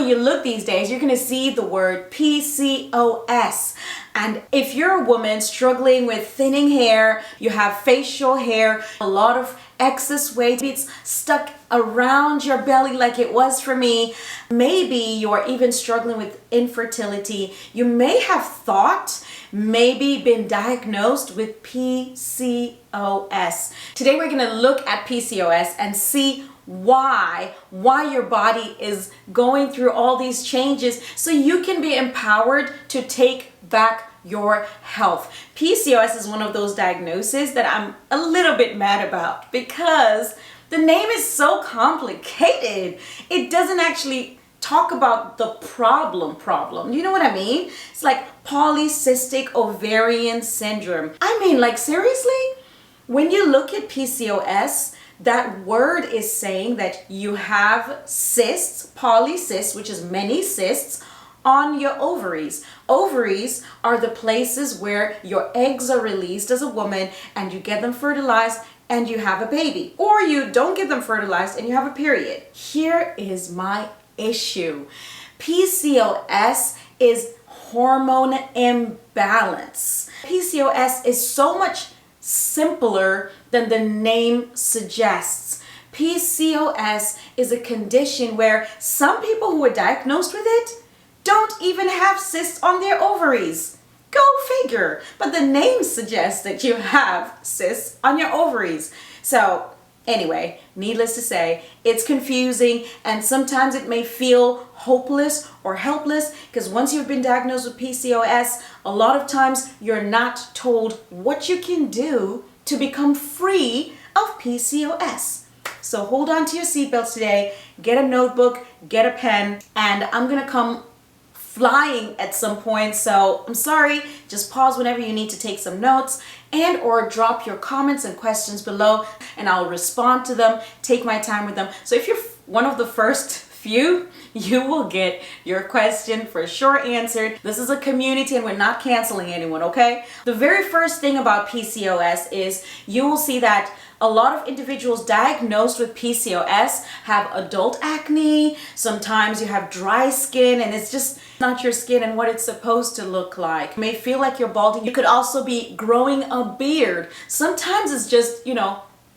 when you look these days, you're going to see the word PCOS. And if you're a woman struggling with thinning hair, you have facial hair, a lot of excess weight, it's stuck around your belly like it was for me. Maybe you're even struggling with infertility. You may have thought, maybe been diagnosed with PCOS. Today we're going to look at PCOS and see why your body is going through all these changes so you can be empowered to take back your health. PCOS is one of those diagnoses that I'm a little bit mad about because the name is so complicated. It doesn't actually talk about the problem. You know what I mean? It's like polycystic ovarian syndrome. I mean, like, seriously? When you look at PCOS, that word is saying that you have cysts, polycysts, which is many cysts, on your ovaries. Ovaries are the places where your eggs are released as a woman and you get them fertilized and you have a baby. Or you don't get them fertilized and you have a period. Here is my issue. PCOS is hormone imbalance. PCOS is so much simpler than the name suggests. PCOS is a condition where some people who are diagnosed with it don't even have cysts on their ovaries. Go figure. But the name suggests that you have cysts on your ovaries. So anyway, needless to say, it's confusing and sometimes it may feel hopeless or helpless because once you've been diagnosed with PCOS, a lot of times you're not told what you can do to become free of PCOS. So hold on to your seatbelts today, get a notebook, get a pen, and I'm gonna come flying at some point, so I'm sorry, just pause whenever you need to take some notes and or drop your comments and questions below and I'll respond to them, take my time with them. So if you're one of the first few, you will get your question for sure answered. This is a community and we're not canceling anyone, okay? The very first thing about PCOS is you will see that a lot of individuals diagnosed with PCOS have adult acne. Sometimes you have dry skin and it's just not your skin and what it's supposed to look like. You may feel like you're balding. You could also be growing a beard. Sometimes it's just,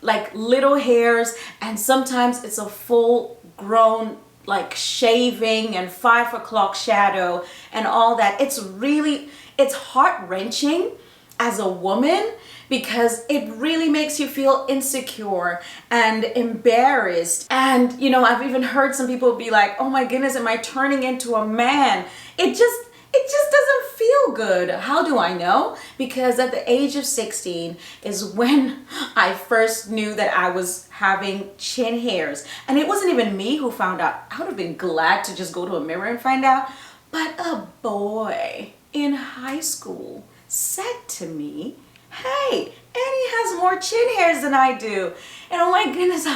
like little hairs, and sometimes it's a full grown like shaving and 5 o'clock shadow and all that. It's heart-wrenching as a woman because it really makes you feel insecure and embarrassed. And I've even heard some people be like, oh my goodness, am I turning into a man? It just doesn't feel good. How do I know? Because at the age of 16 is when I first knew that I was having chin hairs. And it wasn't even me who found out. I would have been glad to just go to a mirror and find out. But a boy in high school said to me, hey, Annie has more chin hairs than I do. And oh my goodness,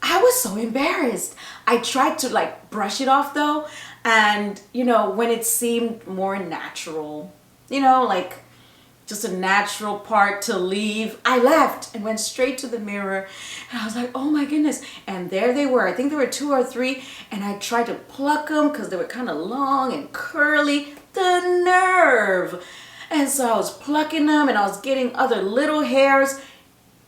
I was so embarrassed. I tried to brush it off though. And when it seemed more natural, just a natural part to leave, I left and went straight to the mirror. And I was like, oh my goodness. And there they were. I think there were 2 or 3. And I tried to pluck them because they were kind of long and curly. The nerve. And so I was plucking them and I was getting other little hairs.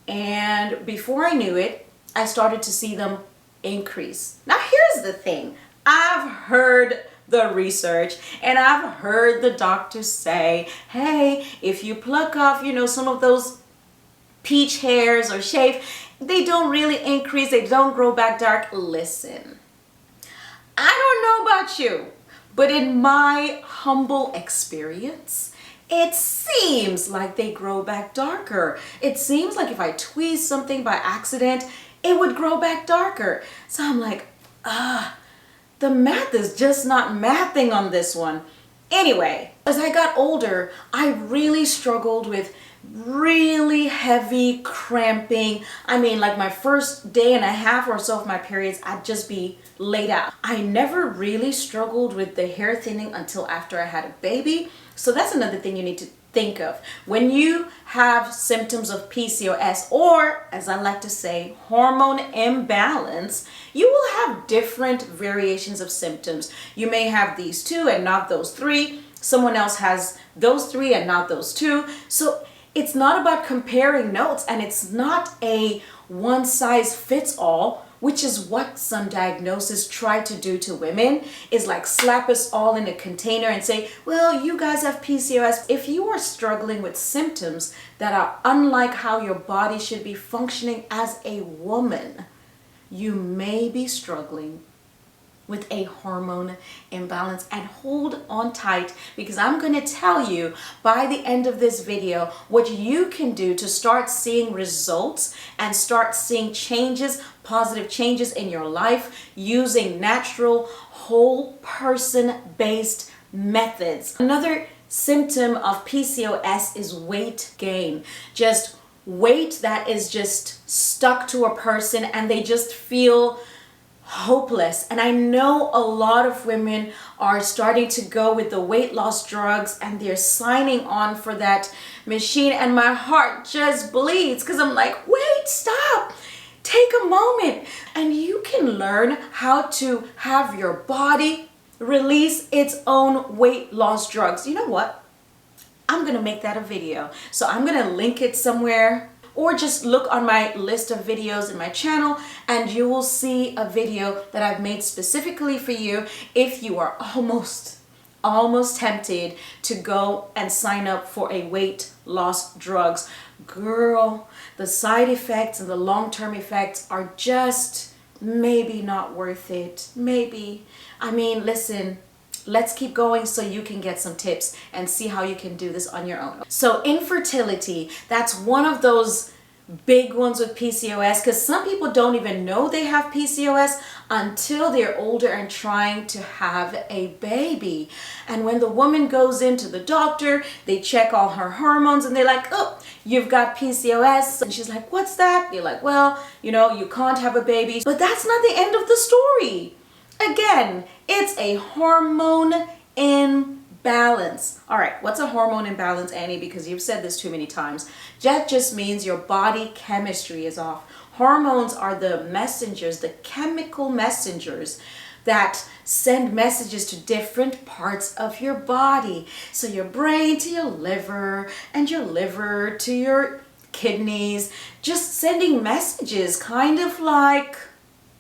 And before I knew it, I started to see them increase. Now here's the thing. I've heard the research and I've heard the doctors say, hey, if you pluck off, some of those peach hairs or shave, they don't really increase, they don't grow back dark. Listen, I don't know about you, but in my humble experience, it seems like they grow back darker. It seems like if I tweeze something by accident, it would grow back darker. So I'm like, the math is just not mathing on this one. Anyway, as I got older, I really struggled with really heavy cramping. I mean, like my first day and a half or so of my periods, I'd just be laid out. I never really struggled with the hair thinning until after I had a baby. So that's another thing you need to think of. When you have symptoms of PCOS, or as I like to say, hormone imbalance, you will have different variations of symptoms. You may have these two and not those three. Someone else has those three and not those two. So it's not about comparing notes, and it's not a one size fits all, which is what some diagnoses try to do to women, is like slap us all in a container and say, well, you guys have PCOS. If you are struggling with symptoms that are unlike how your body should be functioning as a woman, you may be struggling with a hormone imbalance. And hold on tight, because I'm going to tell you by the end of this video what you can do to start seeing results and start seeing changes, positive changes in your life using natural, whole person based methods. Another symptom of PCOS is weight gain. Just weight that is just stuck to a person and they just feel hopeless. And I know a lot of women are starting to go with the weight loss drugs and they're signing on for that machine, and my heart just bleeds because I'm like, wait, stop, take a moment. And you can learn how to have your body release its own weight loss drugs. You know what? I'm gonna make that a video, so I'm gonna link it somewhere, or just look on my list of videos in my channel and you will see a video that I've made specifically for you if you are almost tempted to go and sign up for a weight loss drugs. Girl, the side effects and the long-term effects are just maybe not worth it. Maybe. I mean, listen, let's keep going so you can get some tips and see how you can do this on your own. So infertility, that's one of those big ones with PCOS, because some people don't even know they have PCOS until they're older and trying to have a baby. And when the woman goes into the doctor, they check all her hormones and they're like, oh, you've got PCOS. And she's like, what's that? They're like, well, you know, you can't have a baby. But that's not the end of the story. Again, it's a hormone imbalance. All right, what's a hormone imbalance, Annie? Because you've said this too many times. That just means your body chemistry is off. Hormones are the messengers, the chemical messengers that send messages to different parts of your body. So your brain to your liver, and your liver to your kidneys, just sending messages, kind of like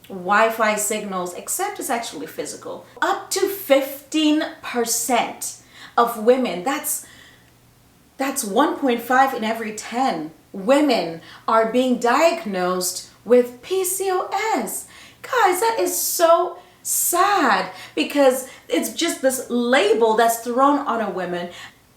Wi-Fi signals, except it's actually physical. Up to 15% of women, that's 1.5 in every 10 women are being diagnosed with PCOS. Guys, that is so sad, because it's just this label that's thrown on a woman.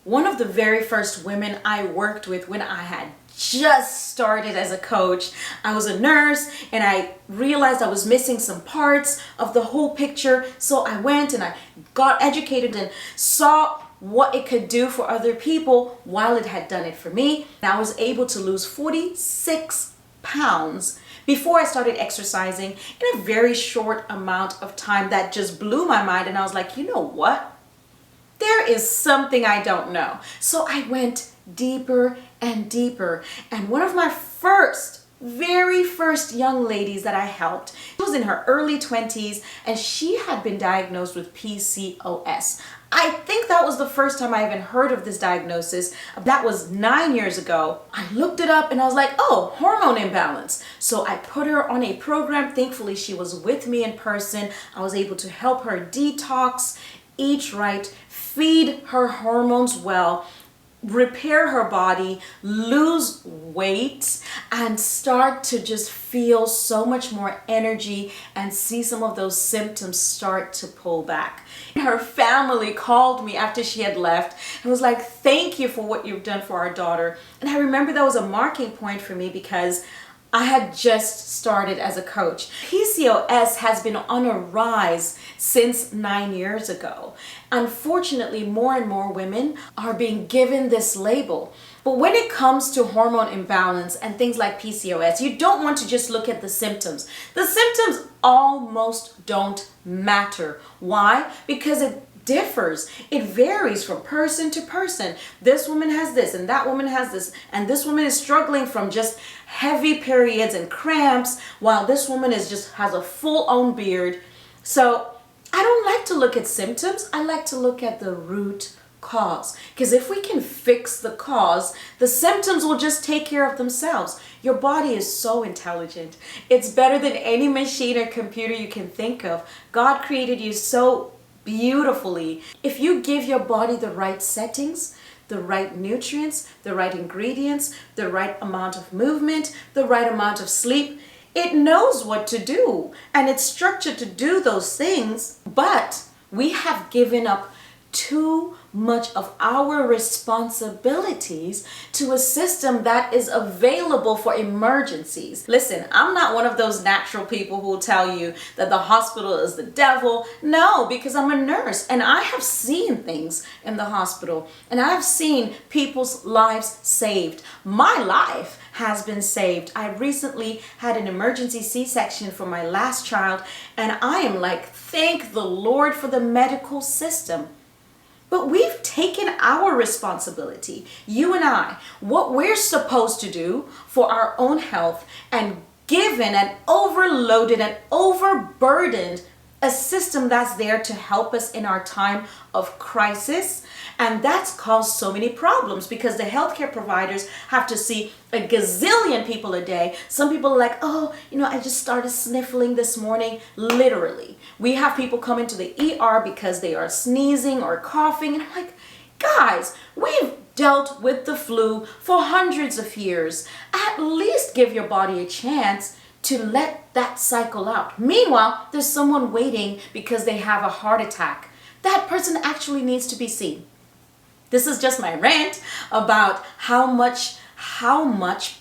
One of the very first women I worked with when I had just started as a coach, I was a nurse and I realized I was missing some parts of the whole picture. So I went and I got educated and saw what it could do for other people while it had done it for me. And I was able to lose 46 pounds before I started exercising in a very short amount of time. That just blew my mind, and I was like, you know what? There is something I don't know. So I went deeper and deeper. And one of my very first young ladies that I helped, she was in her early 20s and she had been diagnosed with PCOS. I think that was the first time I even heard of this diagnosis. That was 9 years ago. I looked it up and I was like, oh, hormone imbalance. So I put her on a program. Thankfully, she was with me in person. I was able to help her detox, eat right, feed her hormones well, repair her body, lose weight, and start to just feel so much more energy and see some of those symptoms start to pull back. Her family called me after she had left and was like, thank you for what you've done for our daughter. And I remember that was a marking point for me, because I had just started as a coach. PCOS has been on a rise since 9 years ago. Unfortunately, more and more women are being given this label. But when it comes to hormone imbalance and things like PCOS, you don't want to just look at the symptoms. The symptoms almost don't matter. Why? Because it differs. It varies from person to person. This woman has this and that woman has this, and this woman is struggling from just heavy periods and cramps, while this woman has a full-on beard. So I don't like to look at symptoms. I like to look at the root cause, because if we can fix the cause, the symptoms will just take care of themselves. Your body is so intelligent. It's better than any machine or computer you can think of. God created you so beautifully. If you give your body the right settings, the right nutrients, the right ingredients, the right amount of movement, the right amount of sleep, it knows what to do, and it's structured to do those things. But we have given up too much of our responsibilities to a system that is available for emergencies. Listen, I'm not one of those natural people who will tell you that the hospital is the devil. No, because I'm a nurse and I have seen things in the hospital, and I've seen people's lives saved. My life has been saved. I recently had an emergency C-section for my last child, and I am like, thank the Lord for the medical system. But we've taken our responsibility, you and I, what we're supposed to do for our own health, and given and overloaded and overburdened a system that's there to help us in our time of crisis. And that's caused so many problems because the healthcare providers have to see a gazillion people a day. Some people are like, oh, I just started sniffling this morning. Literally. We have people come into the ER because they are sneezing or coughing. And I'm like, guys, we've dealt with the flu for hundreds of years. At least give your body a chance to let that cycle out. Meanwhile, there's someone waiting because they have a heart attack. That person actually needs to be seen. This is just my rant about how much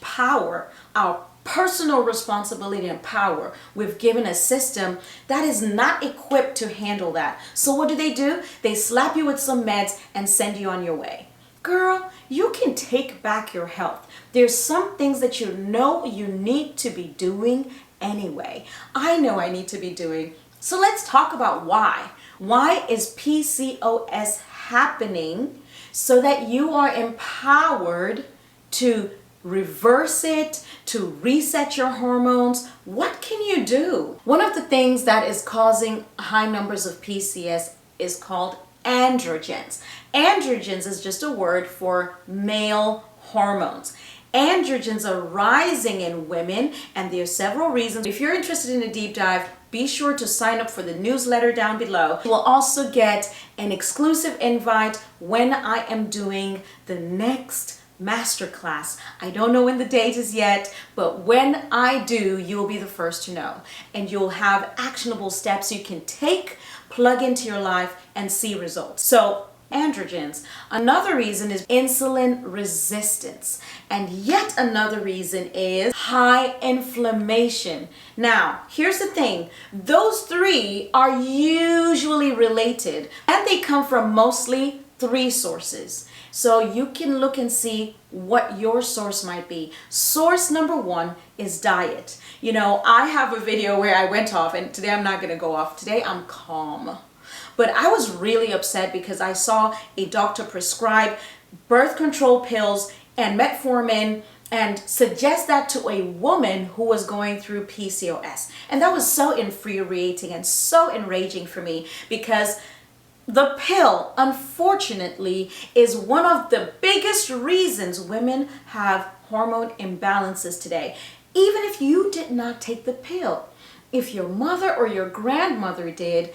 power, our personal responsibility and power, we've given a system that is not equipped to handle that. So what do? They slap you with some meds and send you on your way. Girl, you can take back your health. There's some things that you know you need to be doing anyway. I know I need to be doing. So let's talk about why. Why is PCOS happening so that you are empowered to reverse it, to reset your hormones? What can you do? One of the things that is causing high numbers of PCOS is called androgens. Androgens is just a word for male hormones. Androgens are rising in women, and there are several reasons. If you're interested in a deep dive, be sure to sign up for the newsletter down below. You will also get an exclusive invite when I am doing the next masterclass. I don't know when the date is yet, but when I do, you'll be the first to know. And you'll have actionable steps you can take, plug into your life, and see results. So androgens. Another reason is insulin resistance. And yet another reason is high inflammation. Now, here's the thing. Those three are usually related, and they come from mostly 3 sources. So you can look and see what your source might be. Source number 1 is diet. I have a video where I went off, and today I'm not going to go off. Today I'm calm. But I was really upset because I saw a doctor prescribe birth control pills and metformin and suggest that to a woman who was going through PCOS. And that was so infuriating and so enraging for me, because the pill, unfortunately, is one of the biggest reasons women have hormone imbalances today. Even if you did not take the pill, if your mother or your grandmother did,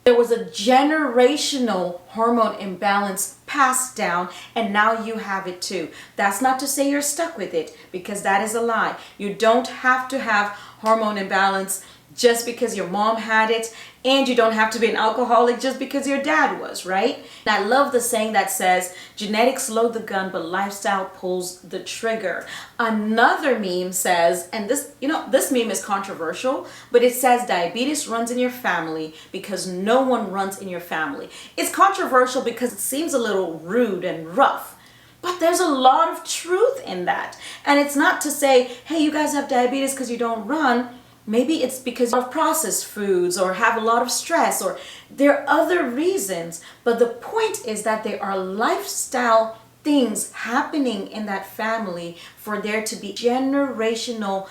there was a generational hormone imbalance passed down, and now you have it too. That's not to say you're stuck with it, because that is a lie. You don't have to have hormone imbalance just because your mom had it, and you don't have to be an alcoholic just because your dad was, right? And I love the saying that says, genetics load the gun, but lifestyle pulls the trigger. Another meme says, and this meme is controversial, but it says diabetes runs in your family because no one runs in your family. It's controversial because it seems a little rude and rough, but there's a lot of truth in that. And it's not to say, hey, you guys have diabetes because you don't run. Maybe it's because of processed foods or have a lot of stress, or there are other reasons. But the point is that there are lifestyle things happening in that family for there to be generational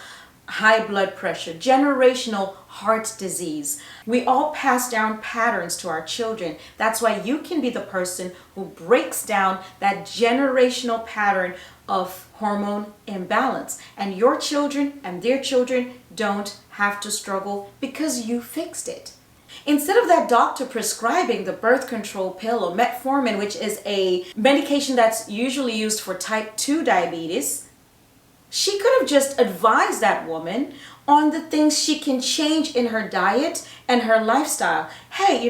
high blood pressure, generational heart disease. We all pass down patterns to our children. That's why you can be the person who breaks down that generational pattern of hormone imbalance. And your children and their children don't have to struggle because you fixed it. Instead of that doctor prescribing the birth control pill or metformin, which is a medication that's usually used for type 2 diabetes, she could have just advised that woman on the things she can change in her diet and her lifestyle. Hey,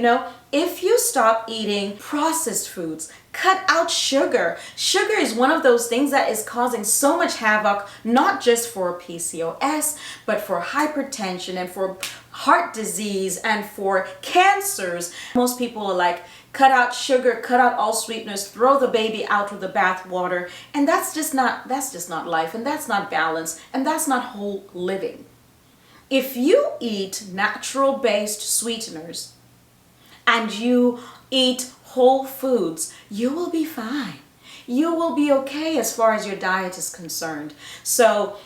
if you stop eating processed foods, cut out sugar. Sugar is one of those things that is causing so much havoc, not just for PCOS, but for hypertension and for heart disease and for cancers. Most people are like, cut out sugar, cut out all sweeteners, throw the baby out with the bath water. And that's just not life, and that's not balance, and that's not whole living. If you eat natural based sweeteners and you eat whole foods, you will be fine. You will be okay as far as your diet is concerned. So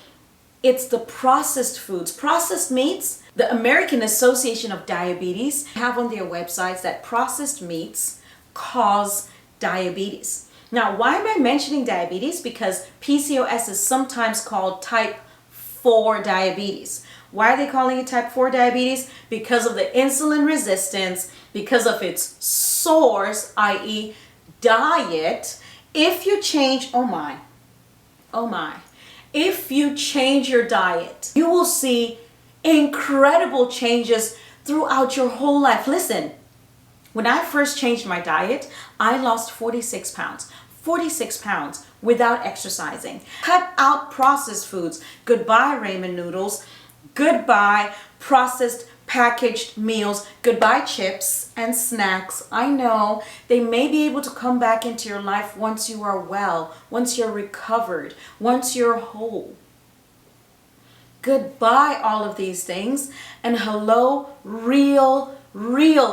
it's the processed foods, processed meats. The American Association of Diabetes have on their websites that processed meats cause diabetes. Now, why am I mentioning diabetes? Because PCOS is sometimes called type 4 diabetes. Why are they calling it type 4 diabetes? Because of the insulin resistance, because of its source, i.e. diet. If you change, if you change your diet, you will see incredible changes throughout your whole life. Listen, when I first changed my diet, I lost 46 pounds. 46 pounds without exercising. Cut out processed foods. Goodbye ramen noodles. Goodbye processed packaged meals. Goodbye chips and snacks. I know they may be able to come back into your life once you are well, once you're recovered, once you're whole. Goodbye all of these things, and hello real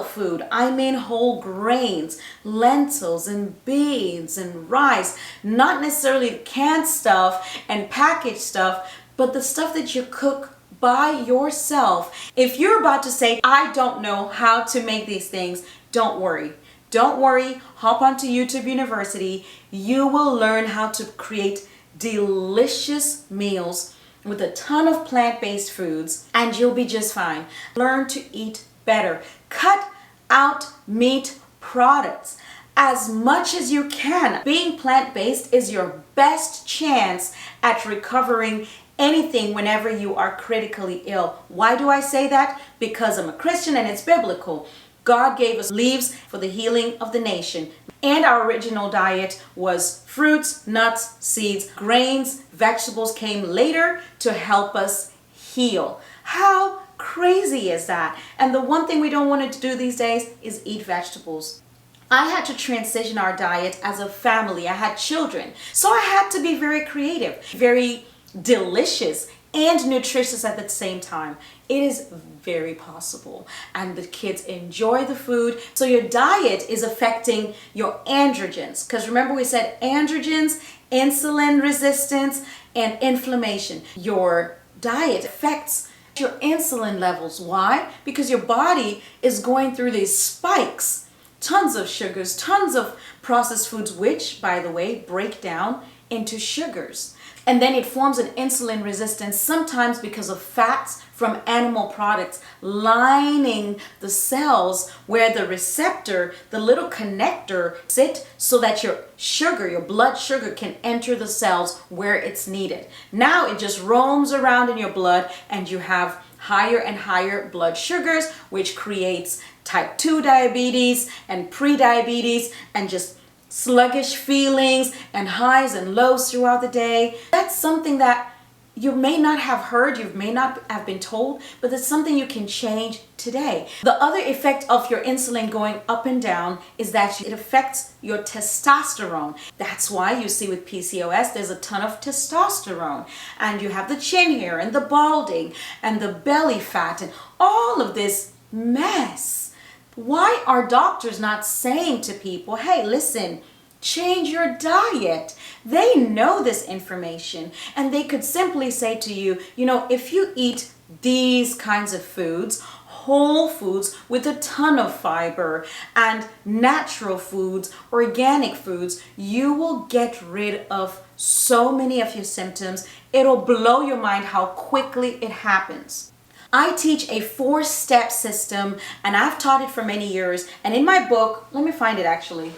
food. I mean whole grains, lentils and beans and rice, not necessarily canned stuff and packaged stuff, but the stuff that you cook by yourself. If you're about to say, I don't know how to make these things, don't worry. Don't worry, hop onto YouTube University. You will learn how to create delicious meals with a ton of plant-based foods, and you'll be just fine. Learn to eat better. Cut out meat products as much as you can. Being plant-based is your best chance at recovering anything whenever you are critically ill. Why do I say that? Because I'm a Christian and it's biblical. God gave us leaves for the healing of the nation. And our original diet was fruits, nuts, seeds, grains, vegetables came later to help us heal. How crazy is that? And the one thing we don't want to do these days is eat vegetables. I had to transition our diet as a family. I had children. So I had to be very creative, very delicious and nutritious at the same time. It is very possible, and the kids enjoy the food. So your diet is affecting your androgens, because remember we said androgens, insulin resistance, and inflammation. Your diet affects your insulin levels. Why? Because your body is going through these spikes, tons of sugars, tons of processed foods, which, by the way, break down into sugars. And then it forms an insulin resistance, sometimes because of fats from animal products lining the cells where the receptor, the little connector, sit so that your sugar, your blood sugar, can enter the cells where it's needed. Now it just roams around in your blood and you have higher and higher blood sugars, which creates type 2 diabetes and pre-diabetes and just sluggish feelings and highs and lows throughout the day. That's something that you may not have heard, you may not have been told, but it's something you can change today. The other effect of your insulin going up and down is that it affects your testosterone. That's why you see with PCOS, there's a ton of testosterone. And you have the chin hair and the balding and the belly fat and all of this mess. Why are doctors not saying to people, hey, listen, change your diet? They know this information, and they could simply say to you, you know, if you eat these kinds of foods, whole foods with a ton of fiber and natural foods, organic foods, you will get rid of so many of your symptoms. It'll blow your mind how quickly it happens. I teach a 4-step system, and I've taught it for many years. And in my book, let me find it actually,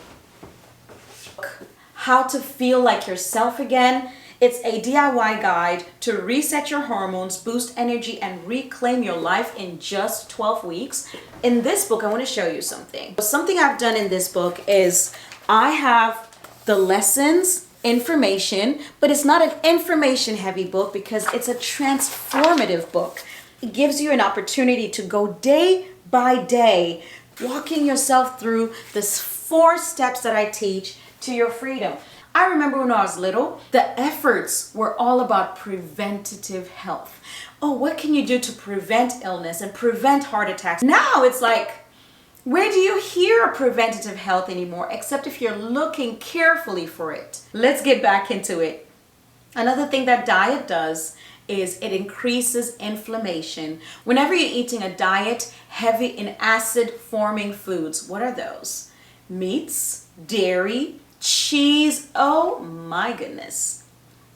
How to Feel Like Yourself Again. It's a DIY guide to reset your hormones, boost energy, and reclaim your life in just 12 weeks. In this book, I want to show you something. Something I've done in this book is I have the lessons, information, but it's not an information heavy book because it's a transformative book. It gives you an opportunity to go day by day, walking yourself through this 4 steps that I teach to your freedom. I remember when I was little, the efforts were all about preventative health. Oh, what can you do to prevent illness and prevent heart attacks? Now it's like, where do you hear preventative health anymore, except if you're looking carefully for it? Let's get back into it. Another thing that diet does is it increases inflammation. Whenever you're eating a diet heavy in acid-forming foods, what are those? Meats, dairy, cheese. Oh my goodness.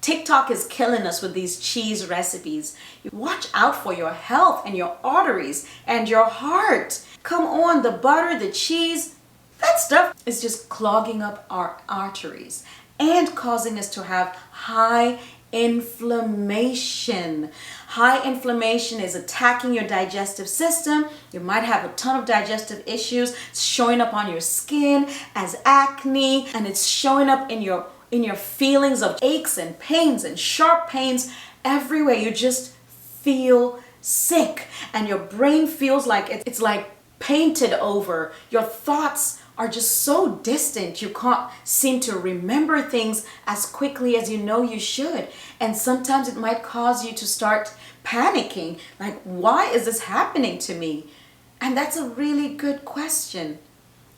TikTok is killing us with these cheese recipes. Watch out for your health and your arteries and your heart. Come on, the butter, the cheese, that stuff is just clogging up our arteries and causing us to have high inflammation. High inflammation is attacking your digestive system. You might have a ton of digestive issues. It's showing up on your skin as acne, and it's showing up in your feelings of aches and pains and sharp pains everywhere. You just feel sick, and your brain feels like it's like painted over. Your thoughts are just so distant. You can't seem to remember things as quickly as you know you should. And sometimes it might cause you to start panicking. Like, why is this happening to me? And that's a really good question.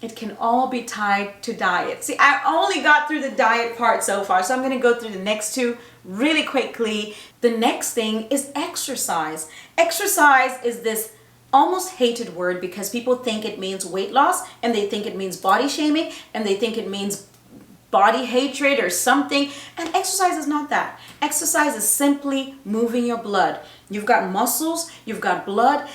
It can all be tied to diet. See, I only got through the diet part so far, so I'm going to go through the next 2 really quickly. The next thing is exercise. Exercise is this almost hated word because people think it means weight loss, and they think it means body shaming, and they think it means body hatred or something. And exercise is not that. Exercise is simply moving your blood. You've got muscles, you've got blood.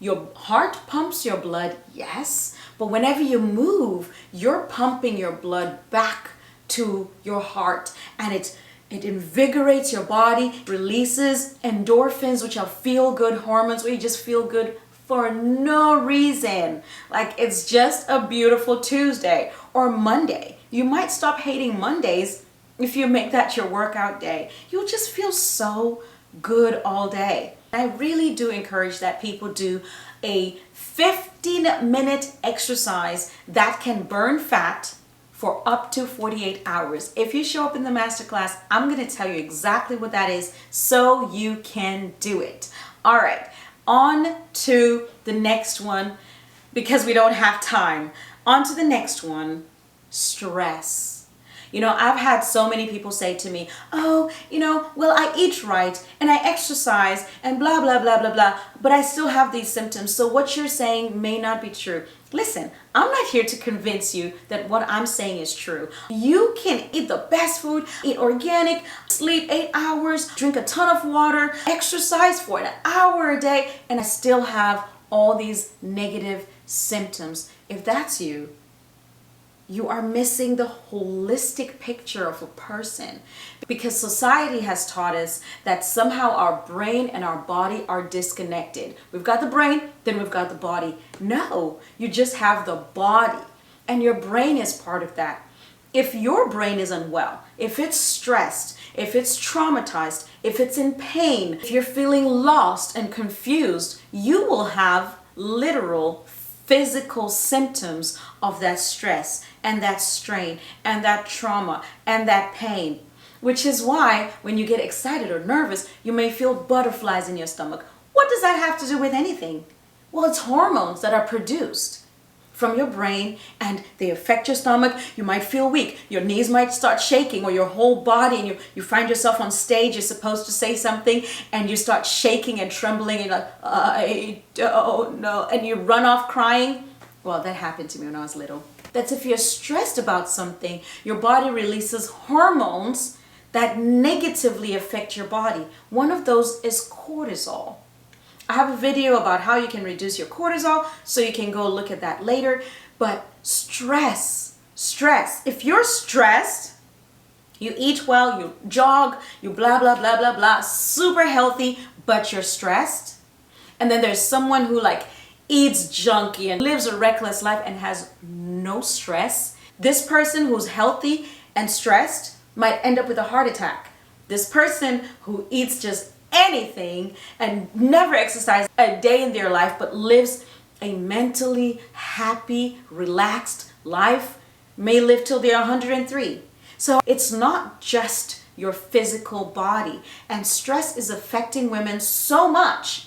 Your heart pumps your blood, yes, but whenever you move, you're pumping your blood back to your heart, and it invigorates your body, releases endorphins, which are feel-good hormones, where you just feel good for no reason. Like, it's just a beautiful Tuesday or Monday. You might stop hating Mondays if you make that your workout day. You'll just feel so good all day. I really do encourage that people do a 15-minute exercise that can burn fat for up to 48 hours. If you show up in the masterclass, I'm going to tell you exactly what that is so you can do it. All right, on to the next one, because we don't have time. On to the next one, stress. You know, I've had so many people say to me, oh, you know, well, I eat right and I exercise and blah, blah, blah, blah, blah, but I still have these symptoms. So what you're saying may not be true. Listen, I'm not here to convince you that what I'm saying is true. You can eat the best food, eat organic, sleep 8 hours, drink a ton of water, exercise for an hour a day, and I still have all these negative symptoms. If that's you, you are missing the holistic picture of a person, because society has taught us that somehow our brain and our body are disconnected. We've got the brain, then we've got the body. No, you just have the body, and your brain is part of that. If your brain is unwell, if it's stressed, if it's traumatized, if it's in pain, if you're feeling lost and confused, you will have literal physical symptoms of that stress and that strain and that trauma and that pain. Which is why when you get excited or nervous, you may feel butterflies in your stomach. What does that have to do with anything? Well, it's hormones that are produced from your brain and they affect your stomach. You might feel weak. Your knees might start shaking, or your whole body, and you find yourself on stage, you're supposed to say something and you start shaking and trembling and you're like, I don't know, and you run off crying. Well, that happened to me when I was little. That's if you're stressed about something, your body releases hormones that negatively affect your body. One of those is cortisol. I have a video about how you can reduce your cortisol, so you can go look at that later. But stress. If you're stressed, you eat well, you jog, you blah, blah, blah, blah, blah, super healthy, but you're stressed. And then there's someone who like eats junky and lives a reckless life and has no stress. This person who's healthy and stressed might end up with a heart attack. This person who eats just anything and never exercises a day in their life but lives a mentally happy, relaxed life may live till they're 103. So it's not just your physical body, and stress is affecting women so much.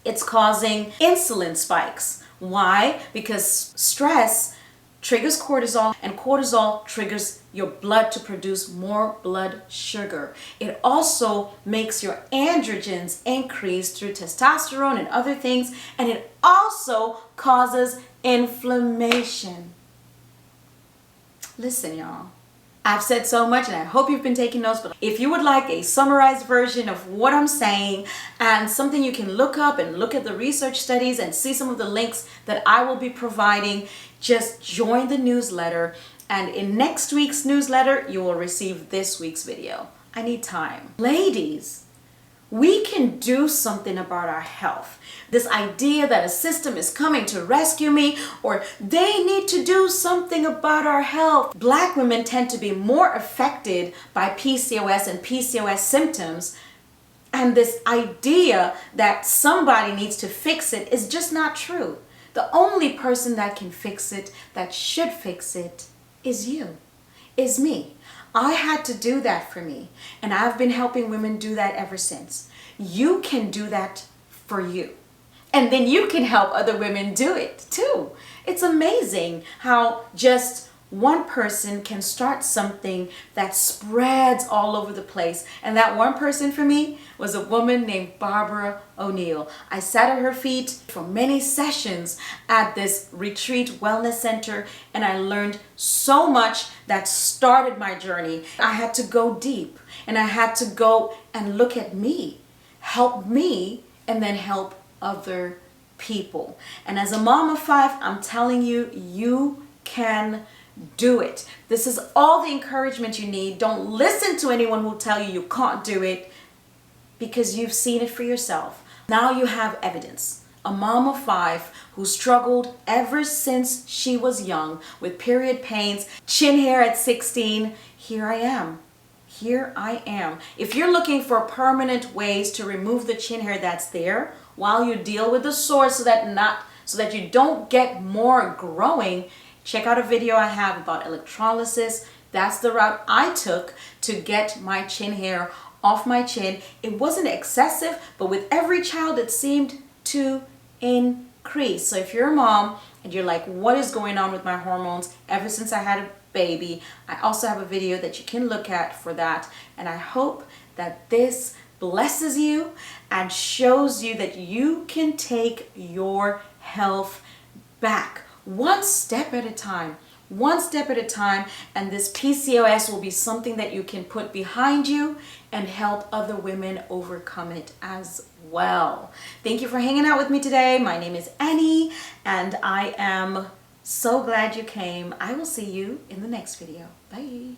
It's causing insulin spikes. Why? Because stress triggers cortisol, and cortisol triggers your blood to produce more blood sugar. It also makes your androgens increase through testosterone and other things, and it also causes inflammation. Listen, y'all. I've said so much and I hope you've been taking notes, but if you would like a summarized version of what I'm saying and something you can look up and look at the research studies and see some of the links that I will be providing, just join the newsletter, and in next week's newsletter you will receive this week's video. I need time. Ladies, we can do something about our health. This idea that a system is coming to rescue me, or they need to do something about our health. Black women tend to be more affected by PCOS and PCOS symptoms, and this idea that somebody needs to fix it is just not true. The only person that can fix it, that should fix it, is you, is me. I had to do that for me, and I've been helping women do that ever since. You can do that for you, and then you can help other women do it too. It's amazing how just one person can start something that spreads all over the place. And that one person for me was a woman named Barbara O'Neill. I sat at her feet for many sessions at this retreat wellness center, and I learned so much that started my journey. I had to go deep, and I had to go and look at me, help me, and then help other people. And as a mom of 5, I'm telling you, you can do it. This is all the encouragement you need. Don't listen to anyone who will tell you you can't do it, because you've seen it for yourself. Now you have evidence. A mom of 5 who struggled ever since she was young with period pains, chin hair at 16. Here I am. Here I am. If you're looking for permanent ways to remove the chin hair that's there while you deal with the source so that you don't get more growing, check out a video I have about electrolysis. That's the route I took to get my chin hair off my chin. It wasn't excessive, but with every child it seemed to increase. So if you're a mom and you're like, what is going on with my hormones ever since I had a baby, I also have a video that you can look at for that. And I hope that this blesses you and shows you that you can take your health back. One step at a time, and this PCOS will be something that you can put behind you and help other women overcome it as well. Thank you for hanging out with me today. My name is Annie, and I am so glad you came. I will see you in the next video. Bye.